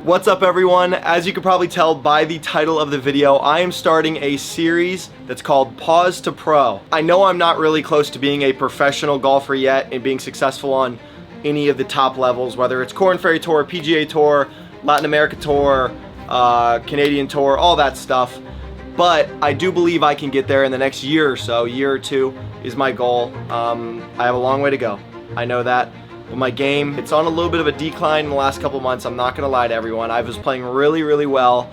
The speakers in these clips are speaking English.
What's up everyone? As you can probably tell by the title of the video, I am starting a series that's called Pause to Pro. I know I'm not really close to being a professional golfer yet and being successful on any of the top levels, whether it's Korn Ferry Tour, PGA Tour, Latin America Tour, Canadian Tour, all that stuff. But I do believe I can get there in the next year or so. Year or two is my goal. I have a long way to go. I know that. But my game, it's on a little bit of a decline in the last couple months. I'm not gonna lie to everyone. I was playing really well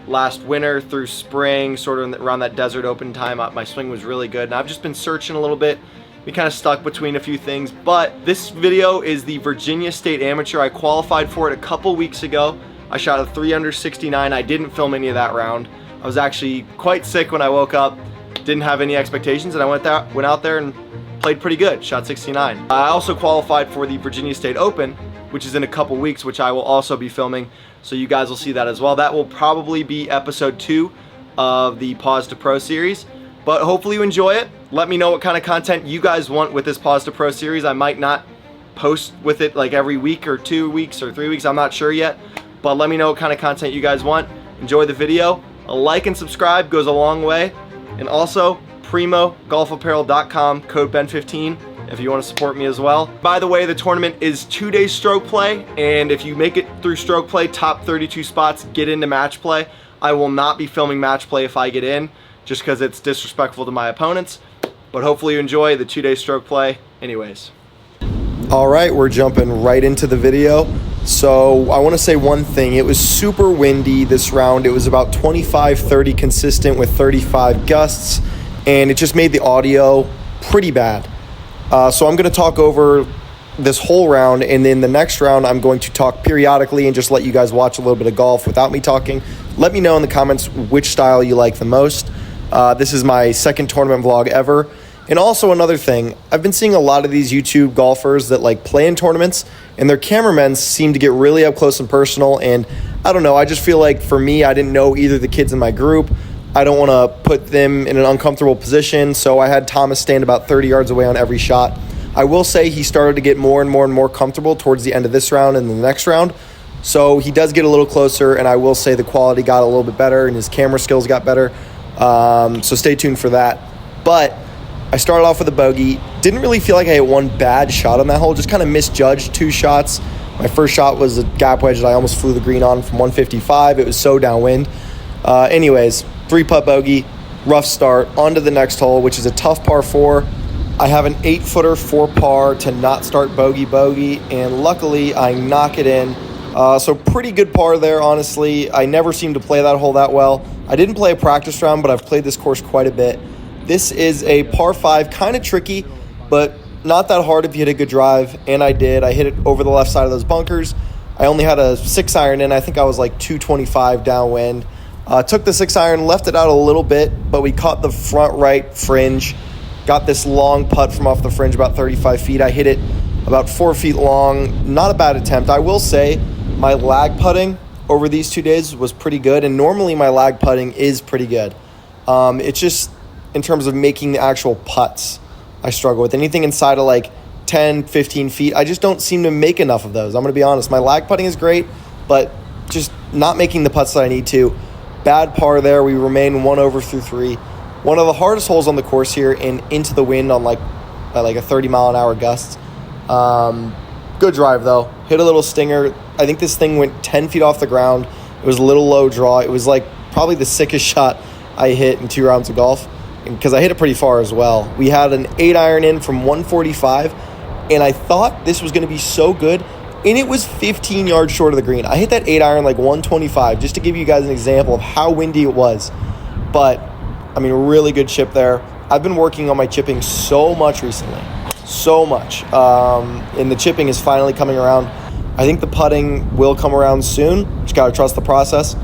last winter through spring, sort of around that Desert Open time. My swing was really good, and I've just been searching a little bit. We kind of stuck between a few things, but this video is the Virginia State Amateur. I qualified for it a couple weeks ago. I shot a 3 under 69. I didn't film any of that round. I was actually quite sick when I woke up. Didn't have any expectations, and I went out there and played pretty good, shot 69. I also qualified for the Virginia State Open, which is in a couple weeks, which I will also be filming, so you guys will see that as well. That will probably be episode 2 of the Pause to Pro series, but hopefully you enjoy it. Let me know what kind of content you guys want with this Pause to Pro series. I might not post with it like every week or 2 weeks or 3 weeks, I'm not sure yet, but let me know what kind of content you guys want. Enjoy the video. A like and subscribe goes a long way, and also PrimoGolfApparel.com, code Ben15 if you want to support me as well. By the way, the tournament is 2 days stroke play, and if you make it through stroke play, top 32 spots get into match play. I will not be filming match play if I get in, just because it's disrespectful to my opponents, but hopefully you enjoy the 2 day stroke play anyways. All right, we're jumping right into the video. So I want to say one thing. It was super windy this round. It was about 25-30 consistent with 35 gusts, and it just made the audio pretty bad. So I'm going to talk over this whole round, and then the next round I'm going to talk periodically and just let you guys watch a little bit of golf without me talking. Let me know in the comments which style you like the most. This is my second tournament vlog ever. And also another thing, I've been seeing a lot of these YouTube golfers that like play in tournaments, and their cameramen seem to get really up close and personal, and I don't know, I just feel like for me, I didn't know either of the kids in my group. I don't want to put them in an uncomfortable position, so I had Thomas stand about 30 yards away on every shot. I will say he started to get more and more comfortable towards the end of this round and the next round, so he does get a little closer, and I will say the quality got a little bit better and his camera skills got better, so stay tuned for that. But I started off with a bogey. Didn't really feel like I hit one bad shot on that hole, just kind of misjudged 2 shots. My first shot was a gap wedge that I almost flew the green on from 155. It was so downwind. Anyways, 3-putt bogey, rough start, on to the next hole, which is a tough par 4. I have an 8-footer 4 par to not start bogey, and luckily I knock it in. So pretty good par there, honestly. I never seem to play that hole that well. I didn't play a practice round, but I've played this course quite a bit. This is a par 5, kind of tricky, but not that hard if you hit a good drive, and I did. I hit it over the left side of those bunkers. I only had a 6-iron in. I think I was like 225 downwind. Took the 6-iron, left it out a little bit, but we caught the front right fringe. Got this long putt from off the fringe about 35 feet. I hit it about 4 feet long. Not a bad attempt. I will say my lag putting over these 2 days was pretty good, and normally my lag putting is pretty good. It's just in terms of making the actual putts I struggle with. Anything inside of like 10, 15 feet, I just don't seem to make enough of those. I'm going to be honest. My lag putting is great, but just not making the putts that I need to. Bad par there. We remain 1 over through 3. One of the hardest holes on the course here, and into the wind on like a 30-mile-an-hour gust. Good drive, though. Hit a little stinger. I think this thing went 10 feet off the ground. It was a little low draw. It was like probably the sickest shot I hit in 2 rounds of golf, because I hit it pretty far as well. We had an 8-iron in from 145, and I thought this was going to be so good, and it was 15 yards short of the green. I hit that 8-iron like 125, just to give you guys an example of how windy it was. But, I mean, really good chip there. I've been working on my chipping so much recently. So much. And the chipping is finally coming around. I think the putting will come around soon. Just got to trust the process.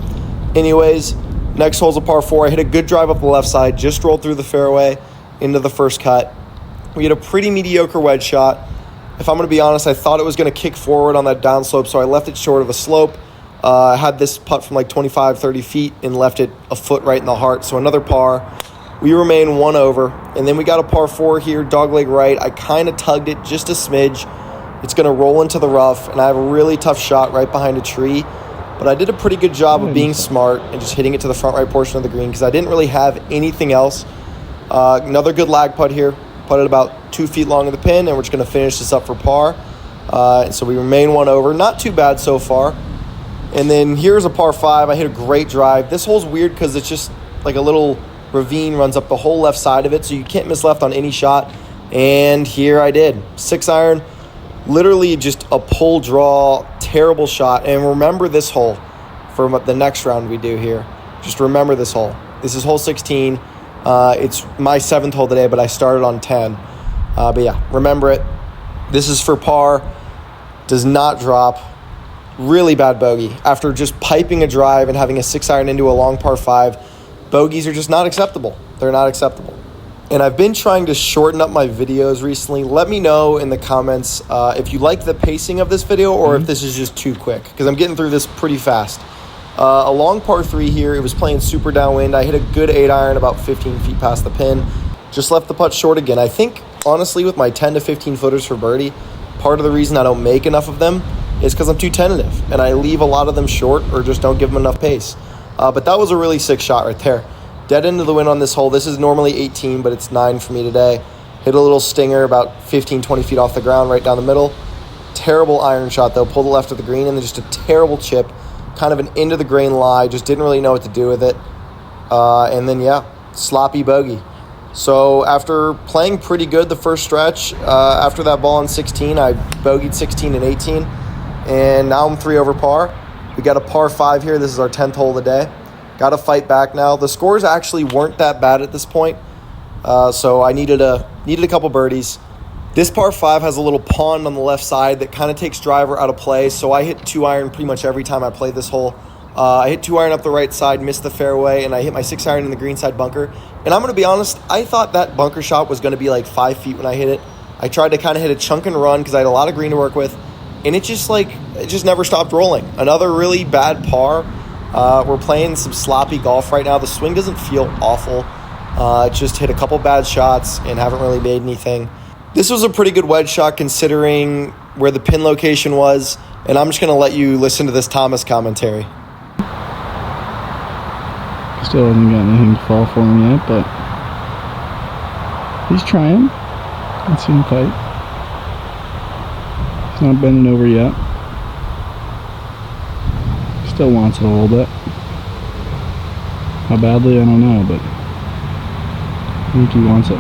Anyways, next hole's a par 4. I hit a good drive up the left side, just rolled through the fairway into the first cut. We had a pretty mediocre wedge shot. If I'm going to be honest, I thought it was going to kick forward on that downslope, so I left it short of a slope. I had this putt from like 25, 30 feet and left it a foot right in the heart, so another par. We remain 1 over, and then we got a par 4 here, dogleg right. I kind of tugged it just a smidge. It's going to roll into the rough, and I have a really tough shot right behind a tree. But I did a pretty good job of being smart and just hitting it to the front right portion of the green because I didn't really have anything else. Another good lag putt here. Put it about 2 feet long of the pin, and we're just going to finish this up for par. So we remain 1 over. Not too bad so far. And then here's a par 5. I hit a great drive. This hole's weird because it's just like a little ravine runs up the whole left side of it, so you can't miss left on any shot. And here I did. 6-iron. Literally just a pull draw, terrible shot. And remember this hole for the next round we do here. Just remember this hole. This is hole 16. It's my 7th hole today, but I started on 10. But yeah, remember it. This is for par. Does not drop. Really bad bogey. After just piping a drive and having a 6-iron into a long par 5, bogeys are just not acceptable. They're not acceptable. And I've been trying to shorten up my videos recently. Let me know in the comments if you like the pacing of this video or if this is just too quick, because I'm getting through this pretty fast. A long par 3 here. It was playing super downwind. I hit a good 8-iron about 15 feet past the pin. Just left the putt short again. I think, honestly, with my 10 to 15 footers for birdie, part of the reason I don't make enough of them is because I'm too tentative, and I leave a lot of them short or just don't give them enough pace. But that was a really sick shot right there. Dead into the wind on this hole. This is normally 18, but it's 9 for me today. Hit a little stinger about 15, 20 feet off the ground right down the middle. Terrible iron shot, though. Pulled the left of the green, and then just a terrible chip. Kind of an into the grain lie. Just didn't really know what to do with it. And then, yeah, sloppy bogey. So after playing pretty good the first stretch, after that ball on 16, I bogeyed 16 and 18. And now I'm 3 over par. We got a par 5 here. This is our 10th hole of the day. Got to fight back now. The scores actually weren't that bad at this point, so I needed a couple birdies. This par 5 has a little pond on the left side that kind of takes driver out of play, so I hit 2-iron pretty much every time I play this hole. I hit 2-iron up the right side, missed the fairway, and I hit my 6-iron in the green side bunker. And I'm going to be honest, I thought that bunker shot was going to be like 5 feet when I hit it. I tried to kind of hit a chunk and run because I had a lot of green to work with, and it just never stopped rolling. Another really bad par. We're playing some sloppy golf right now. The swing doesn't feel awful. Just hit a couple bad shots and haven't really made anything. This was a pretty good wedge shot considering where the pin location was, and I'm just going to let you listen to this Thomas commentary. Still hasn't got anything to fall for him yet, but he's trying. Let's see him fight. He's not bending over yet. Still wants it a little bit. How badly, I don't know, but I think he wants it.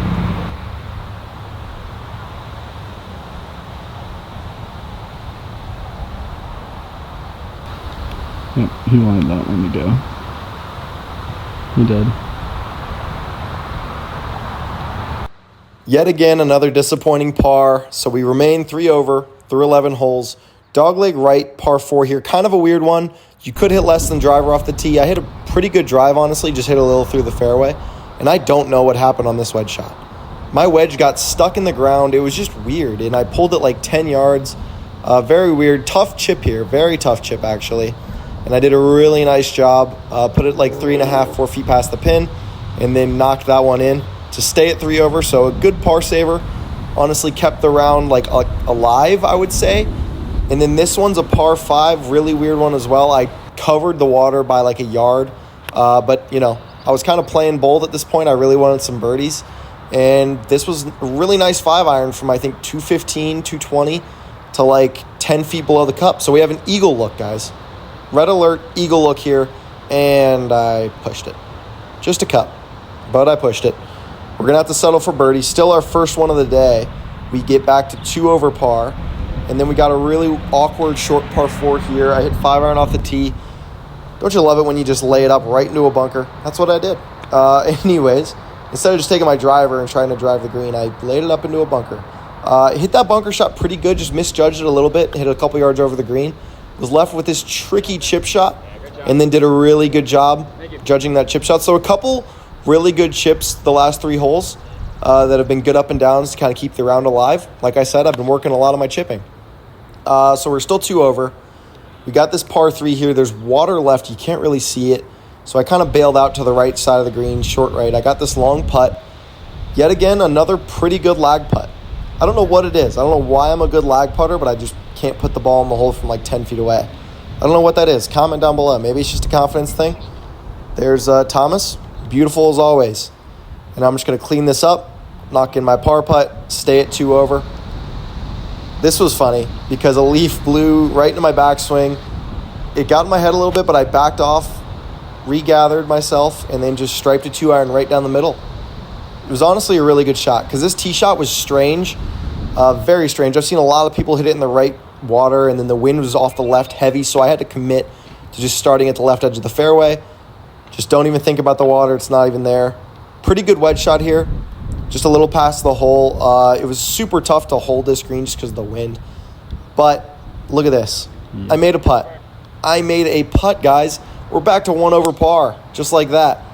Yep, he wanted that one to go. He did. Yet again, another disappointing par, so we remain 3 over through 11 holes. Dogleg right, par 4 here. Kind of a weird one. You could hit less than driver off the tee. I hit a pretty good drive, honestly. Just hit a little through the fairway. And I don't know what happened on this wedge shot. My wedge got stuck in the ground. It was just weird. And I pulled it like 10 yards. Very weird. Tough chip here. Very tough chip, actually. And I did a really nice job. Put it like 3.5, 4 feet past the pin. And then knocked that one in to stay at 3 over. So a good par saver. Honestly, kept the round like alive, I would say. And then this one's a par 5, really weird one as well. I covered the water by like a yard. But, you know, I was kind of playing bold at this point. I really wanted some birdies. And this was a really nice 5-iron from, I think, 215, 220 to like 10 feet below the cup. So we have an eagle look, guys. Red alert, eagle look here. And I pushed it. Just a cup. But I pushed it. We're going to have to settle for birdie. Still our first one of the day. We get back to 2 over par. And then we got a really awkward short par 4 here. I hit 5-iron off the tee. Don't you love it when you just lay it up right into a bunker? That's what I did. Anyways, instead of just taking my driver and trying to drive the green, I laid it up into a bunker. Hit that bunker shot pretty good, just misjudged it a little bit, hit it a couple yards over the green. Was left with this tricky chip shot, and then did a really good job judging that chip shot. So a couple really good chips the last 3 holes that have been good up and downs to kind of keep the round alive. Like I said, I've been working a lot of my chipping. So we're still 2 over. We got this par 3 here. There's water left. You can't really see it. So I kind of bailed out to the right side of the green, short right. I got this long putt. Yet again, another pretty good lag putt. I don't know what it is. I don't know why I'm a good lag putter, but I just can't put the ball in the hole from like 10 feet away. I don't know what that is. Comment down below. Maybe it's just a confidence thing. There's Thomas. Beautiful as always. And I'm just going to clean this up, knock in my par putt, stay at 2 over. This was funny because a leaf blew right into my backswing. It got in my head a little bit, but I backed off, regathered myself, and then just striped a 2-iron right down the middle. It was honestly a really good shot because this tee shot was strange, very strange. I've seen a lot of people hit it in the right water, and then the wind was off the left heavy, so I had to commit to just starting at the left edge of the fairway. Just don't even think about the water. It's not even there. Pretty good wedge shot here. Just a little past the hole. It was super tough to hold this green just because of the wind. But look at this. I made a putt. Guys. We're back to 1 over par, just like that.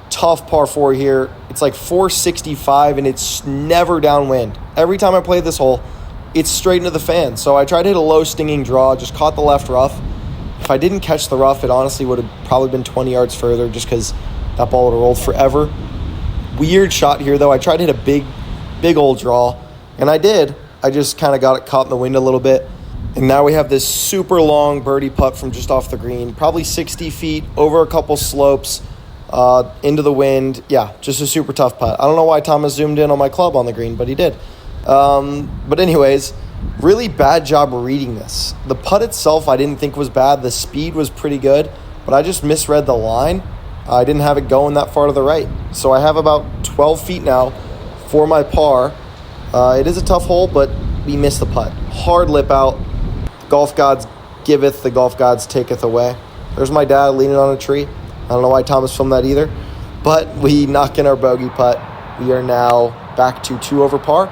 Tough par 4 here. It's like 465, and it's never downwind. Every time I play this hole, it's straight into the fan. So I tried to hit a low stinging draw, just caught the left rough. If I didn't catch the rough, it honestly would have probably been 20 yards further just because that ball would have rolled forever. Weird shot here, though. I tried to hit a big old draw, and I did. I just kind of got it caught in the wind a little bit. And now we have this super long birdie putt from just off the green, probably 60 feet, over a couple slopes, into the wind. Yeah, just a super tough putt. I don't know why Thomas zoomed in on my club on the green, but he did. But anyways, really bad job reading this. The putt itself I didn't think was bad. The speed was pretty good, but I just misread the line. I didn't have it going that far to the right. So I have about 12 feet now for my par. It is a tough hole, but we missed the putt. Hard lip out. Golf gods giveth, the golf gods taketh away. There's my dad leaning on a tree. I don't know why Thomas filmed that either. But we knock in our bogey putt. We are now back to 2 over par.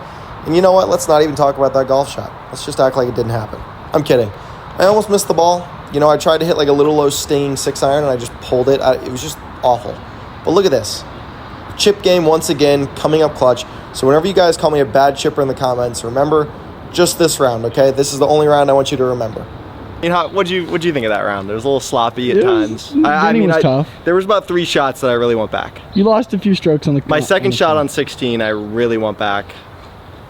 And you know what? Let's not even talk about that golf shot. Let's just act like it didn't happen. I'm kidding. I almost missed the ball. You know, I tried to hit like a little low stinging 6-iron, and I just pulled it. It was just awful. But look at this. Chip game once again, coming up clutch. So whenever you guys call me a bad chipper in the comments, remember, just this round, okay? This is the only round I want you to remember. You know, what'd you think of that round? It was a little sloppy at times. I mean, it was tough. There was about 3 shots that I really want back. You lost a few strokes on the. My second shot on 16, I really want back,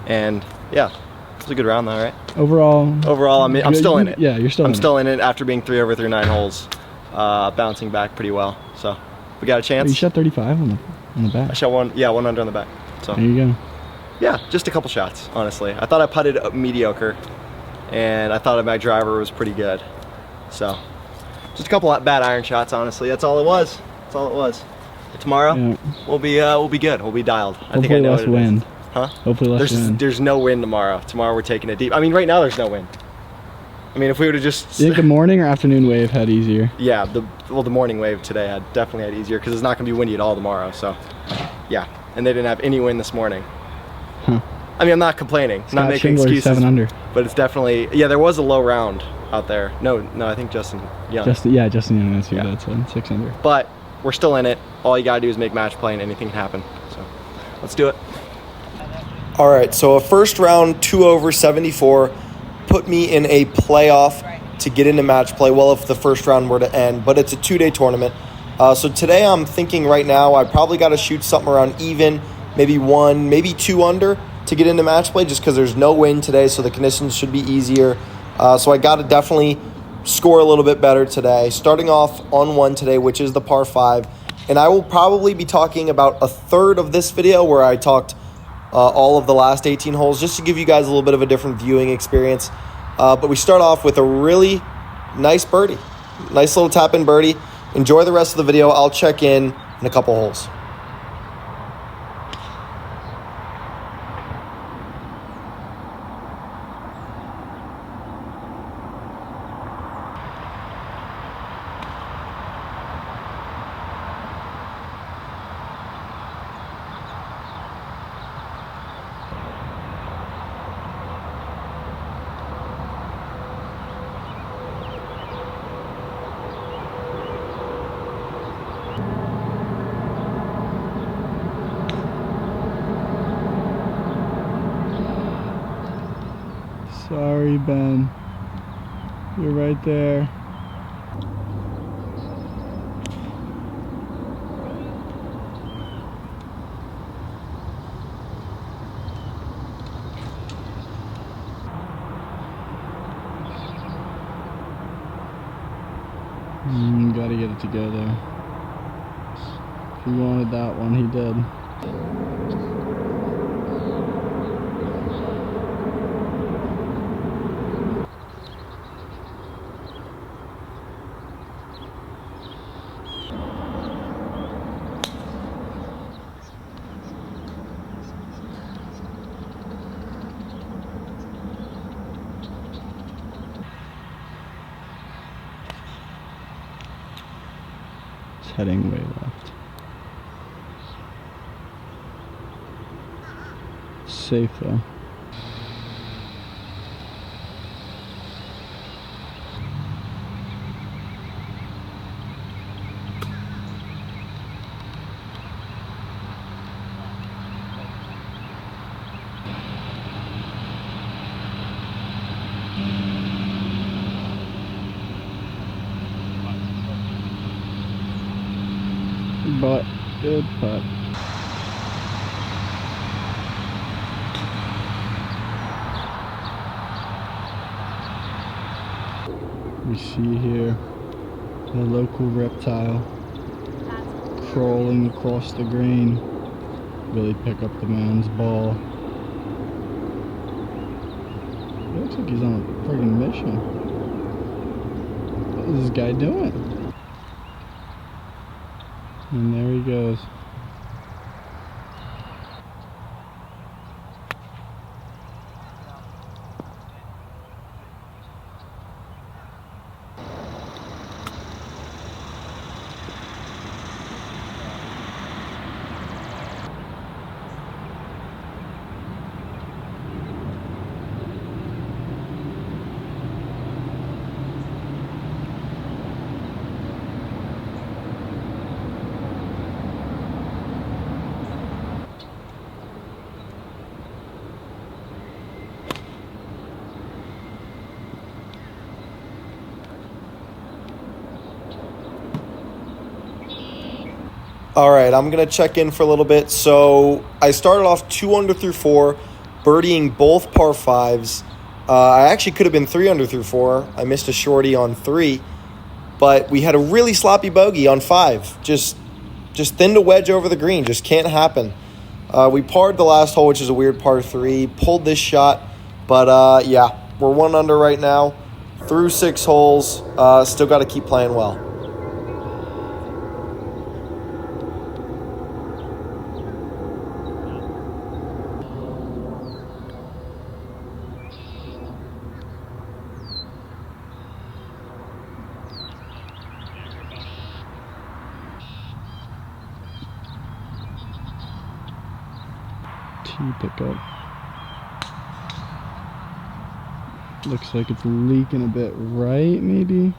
and yeah, it was a good round though, right? Overall, I'm still in it. Yeah, you're still. I'm still in it after being 3 over through 9 holes, bouncing back pretty well. So we got a chance. You shot 35 on the back. I shot 1 under on the back. So there you go. Yeah, just a couple shots, honestly. I thought I putted mediocre, and I thought my driver was pretty good. So, just a couple of bad iron shots, honestly. That's all it was. That's all it was. Tomorrow, we'll be good. We'll be dialed. Hopefully I think I know less wind. Huh? Hopefully less wind. There's no wind tomorrow. Tomorrow we're taking it deep. I mean, right now there's no wind. I mean, if we would have just... You think the morning or afternoon wave had easier? Yeah, the morning wave today definitely had easier because it's not going to be windy at all tomorrow. So, yeah. And they didn't have any wind this morning. Huh. I mean, I'm not complaining. I'm not making Schindler, excuses. 7 under. But it's definitely... Yeah, there was a low round out there. No, I think Justin Young. Justin Young, that's who that said. 6 under. But we're still in it. All you got to do is make match play and anything can happen. So, let's do it. All right, so a first round 2 over 74 put me in a playoff to get into match play. Well, if the first round were to end, but it's a 2-day tournament. So today I'm thinking right now I probably got to shoot something around even, maybe 1, maybe 2 under to get into match play just because there's no wind today, so the conditions should be easier. So I got to definitely score a little bit better today. Starting off on 1 today, which is the par 5. And I will probably be talking about a third of this video where I talked all of the last 18 holes just to give you guys a little bit of a different viewing experience. But we start off with a really nice birdie. Nice little tap-in birdie. Enjoy the rest of the video. I'll check in a couple holes. Sorry, Ben. You're right there. Gotta get it to go there. If he wanted that one, he did. It's heading way left. Safe though. But good putt. We see here the local reptile crawling across the green. Really pick up the man's ball. It looks like he's on a friggin' mission. What is this guy doing? And there he goes. All right, I'm going to check in for a little bit. So I started off 2 under through 4, birdieing both par 5s. I actually could have been 3 under through 4. I missed a shorty on 3, but we had a really sloppy bogey on 5. Just thinned a wedge over the green. Just can't happen. We parred the last hole, which is a weird par 3, pulled this shot, but yeah, we're 1 under right now, through 6 holes. Still got to keep playing well. Tee pickup. Looks like it's leaking a bit right, maybe.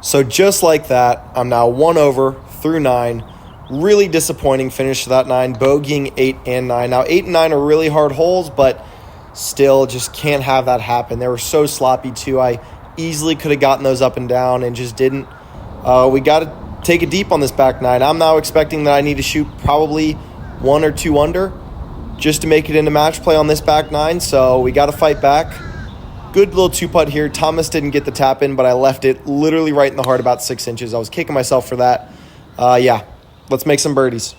So just like that, I'm now 1 over through 9. Really disappointing finish to that 9, bogeying 8 and 9. Now 8 and 9 are really hard holes, but still just can't have that happen. They were so sloppy too. I easily could have gotten those up and down and just didn't. We got to take it deep on this back 9. I'm now expecting that I need to shoot probably 1 or 2 under just to make it into match play on this back 9. So we got to fight back. Good little 2-putt here. Thomas didn't get the tap in, but I left it literally right in the heart, about 6 inches. I was kicking myself for that. Yeah, let's make some birdies.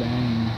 bang.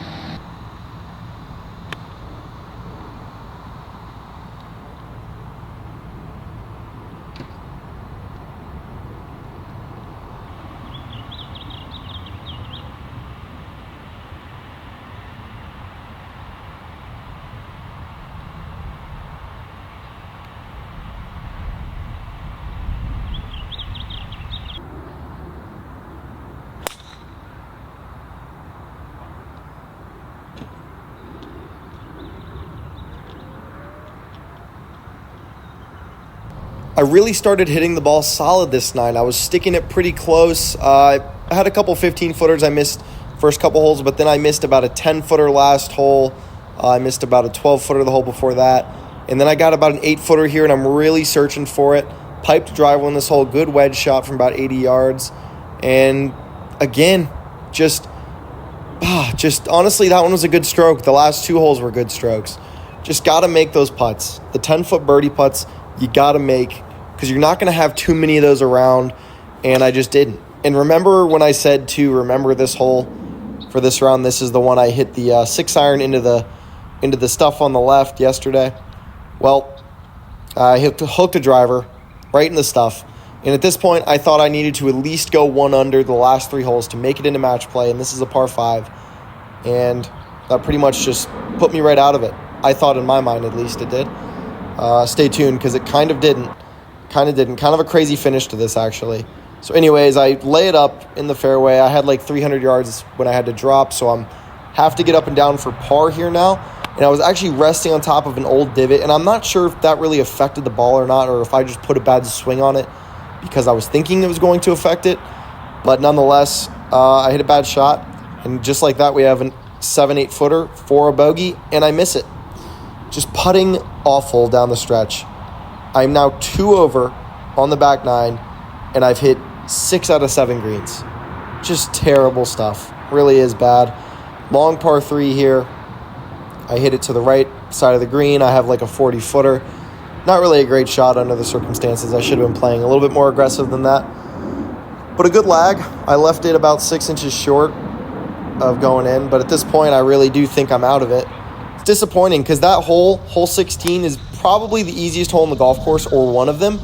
I really started hitting the ball solid this night. I was sticking it pretty close. I had a couple 15-footers I missed first couple holes, but then I missed about a 10-footer last hole. I missed about a 12-footer the hole before that. And then I got about an 8-footer here, and I'm really searching for it. Piped driver on this hole, good wedge shot from about 80 yards. And again, just honestly, that one was a good stroke. The last 2 holes were good strokes. Just got to make those putts. The 10-foot birdie putts, you got to make, because you're not going to have too many of those around, and I just didn't. And remember when I said to remember this hole for this round, this is the one I hit the 6-iron into the stuff on the left yesterday. Well, I hooked a driver right in the stuff, and at this point, I thought I needed to at least go 1 under the last 3 holes to make it into match play, and this is a par 5, and that pretty much just put me right out of it. I thought in my mind, at least, it did. Stay tuned, because it kind of didn't. Kind of a crazy finish to this, actually. So anyways, I lay it up in the fairway. I had like 300 yards when I had to drop, so I'm have to get up and down for par here now. And I was actually resting on top of an old divot, and I'm not sure if that really affected the ball or not, or if I just put a bad swing on it because I was thinking it was going to affect it. But nonetheless, I hit a bad shot, and just like that, we have a 7-8 footer for a bogey, and I miss it. Just putting awful down the stretch. I'm now 2 over on the back 9, and I've hit 6 out of 7 greens. Just terrible stuff. Really is bad. Long par 3 here. I hit it to the right side of the green. I have like a 40-footer. Not really a great shot under the circumstances. I should have been playing a little bit more aggressive than that. But a good lag. I left it about 6 inches short of going in, but at this point, I really do think I'm out of it. It's disappointing because that hole 16, is probably the easiest hole in the golf course, or one of them,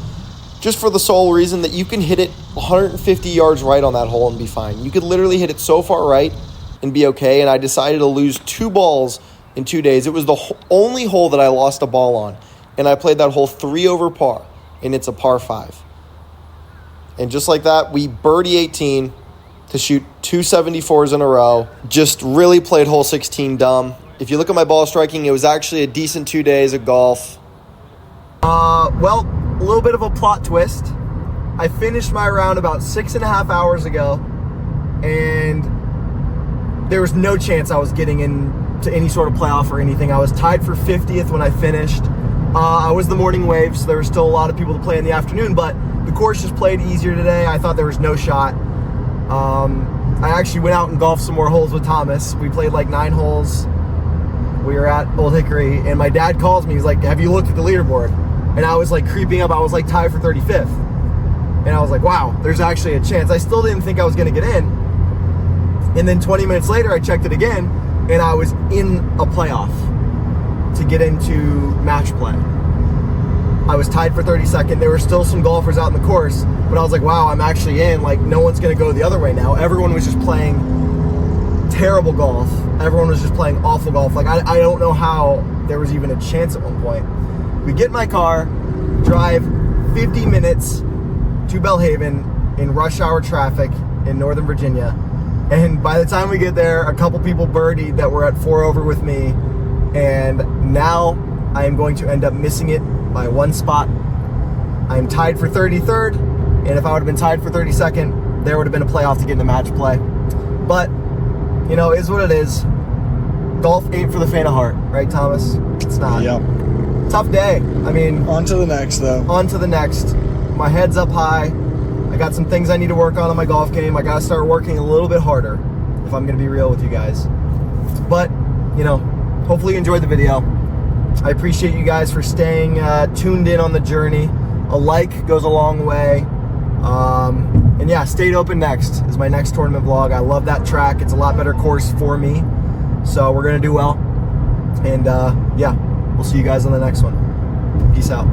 just for the sole reason that you can hit it 150 yards right on that hole and be fine. You could literally hit it so far right and be okay, and I decided to lose 2 balls in 2 days. It was the only hole that I lost a ball on, and I played that hole 3 over par, and it's a par 5. And just like that, we birdie 18 to shoot 274s in a row. Just really played hole 16 dumb. If you look at my ball striking, it was actually a decent 2 days of golf. Well, a little bit of a plot twist. I finished my round about 6.5 hours ago, and there was no chance I was getting into any sort of playoff or anything. I was tied for 50th when I finished. I was the morning wave, so there were still a lot of people to play in the afternoon, but the course just played easier today. I thought there was no shot. I actually went out and golfed some more holes with Thomas. We played like 9 holes. We were at Old Hickory, and my dad calls me. He's like, have you looked at the leaderboard? And I was like creeping up. I was like tied for 35th. And I was like, wow, there's actually a chance. I still didn't think I was going to get in. And then 20 minutes later, I checked it again, and I was in a playoff to get into match play. I was tied for 32nd. There were still some golfers out in the course, but I was like, wow, I'm actually in. Like, no one's going to go the other way now. Everyone was just playing terrible golf. Everyone was just playing awful golf. Like, I don't know how there was even a chance at one point. We get in my car, drive 50 minutes to Belhaven in rush hour traffic in Northern Virginia. And by the time we get there, a couple people birdied that were at 4 over with me. And now I am going to end up missing it by 1 spot. I'm tied for 33rd. And if I would have been tied for 32nd, there would have been a playoff to get into match play. But, you know, it is what it is. Golf ain't for the faint of heart, right, Thomas? It's not. Yep. Tough day. I mean, On to the next, though. On to the next. My head's up high. I got some things I need to work on my golf game. I got to start working a little bit harder, if I'm going to be real with you guys. But, you know, hopefully you enjoyed the video. I appreciate you guys for staying tuned in on the journey. A like goes a long way. And And yeah, State Open next is my next tournament vlog. I love that track. It's a lot better course for me. So we're gonna do well. And yeah, we'll see you guys on the next one. Peace out.